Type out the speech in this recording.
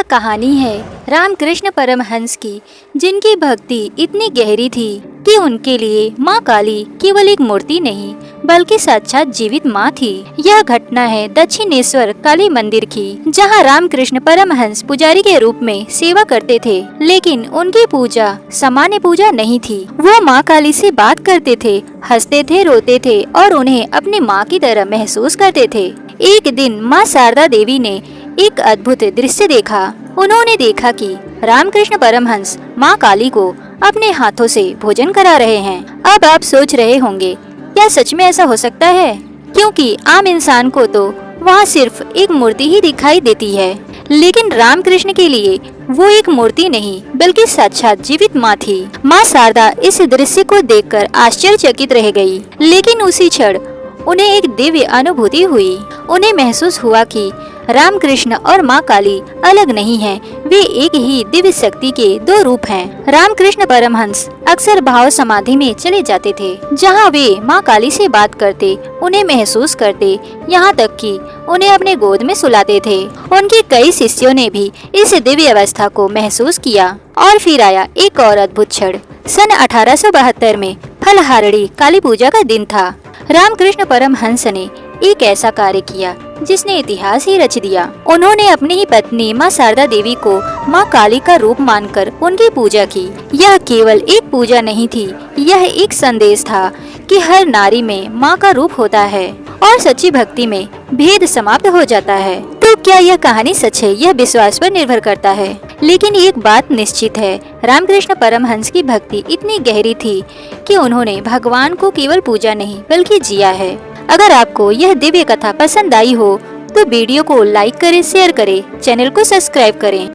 कहानी है रामकृष्ण परमहंस की, जिनकी भक्ति इतनी गहरी थी कि उनके लिए माँ काली केवल एक मूर्ति नहीं बल्कि साक्षात जीवित माँ थी। यह घटना है दक्षिणेश्वर काली मंदिर की, जहाँ रामकृष्ण परमहंस पुजारी के रूप में सेवा करते थे। लेकिन उनकी पूजा सामान्य पूजा नहीं थी। वो माँ काली से बात करते थे, हंसते थे, रोते थे और उन्हें अपनी माँ की तरह महसूस करते थे। एक दिन माँ शारदा देवी ने एक अद्भुत दृश्य देखा। उन्होंने देखा कि रामकृष्ण परमहंस माँ काली को अपने हाथों से भोजन करा रहे हैं। अब आप सोच रहे होंगे, क्या सच में ऐसा हो सकता है? क्योंकि आम इंसान को तो वहाँ सिर्फ एक मूर्ति ही दिखाई देती है, लेकिन रामकृष्ण के लिए वो एक मूर्ति नहीं बल्कि साक्षात जीवित माँ थी। माँ शारदा इस दृश्य को देखकर आश्चर्यचकित रह गई, लेकिन उसी क्षण उन्हें एक दिव्य अनुभूति हुई। उन्हें महसूस हुआ कि रामकृष्ण और माँ काली अलग नहीं हैं, वे एक ही दिव्य शक्ति के दो रूप हैं। रामकृष्ण परमहंस अक्सर भाव समाधि में चले जाते थे, जहाँ वे माँ काली से बात करते, उन्हें महसूस करते, यहाँ तक कि उन्हें अपने गोद में सुलाते थे। उनके कई शिष्यों ने भी इस दिव्य अवस्था को महसूस किया। और फिर आया एक और अद्भुत क्षण। सन 1872 में फलहारड़ी काली पूजा का दिन था। रामकृष्ण परमहंस ने एक ऐसा कार्य किया जिसने इतिहास ही रच दिया। उन्होंने अपनी ही पत्नी माँ शारदा देवी को माँ काली का रूप मानकर उनकी पूजा की। यह केवल एक पूजा नहीं थी, यह एक संदेश था कि हर नारी में माँ का रूप होता है और सच्ची भक्ति में भेद समाप्त हो जाता है। तो क्या यह कहानी सच है? यह विश्वास पर निर्भर करता है। लेकिन एक बात निश्चित है, रामकृष्ण परमहंस की भक्ति इतनी गहरी थी कि उन्होंने भगवान को केवल पूजा नहीं बल्कि जिया है। अगर आपको यह दिव्य कथा पसंद आई हो तो वीडियो को लाइक करें, शेयर करें, चैनल को सब्सक्राइब करें।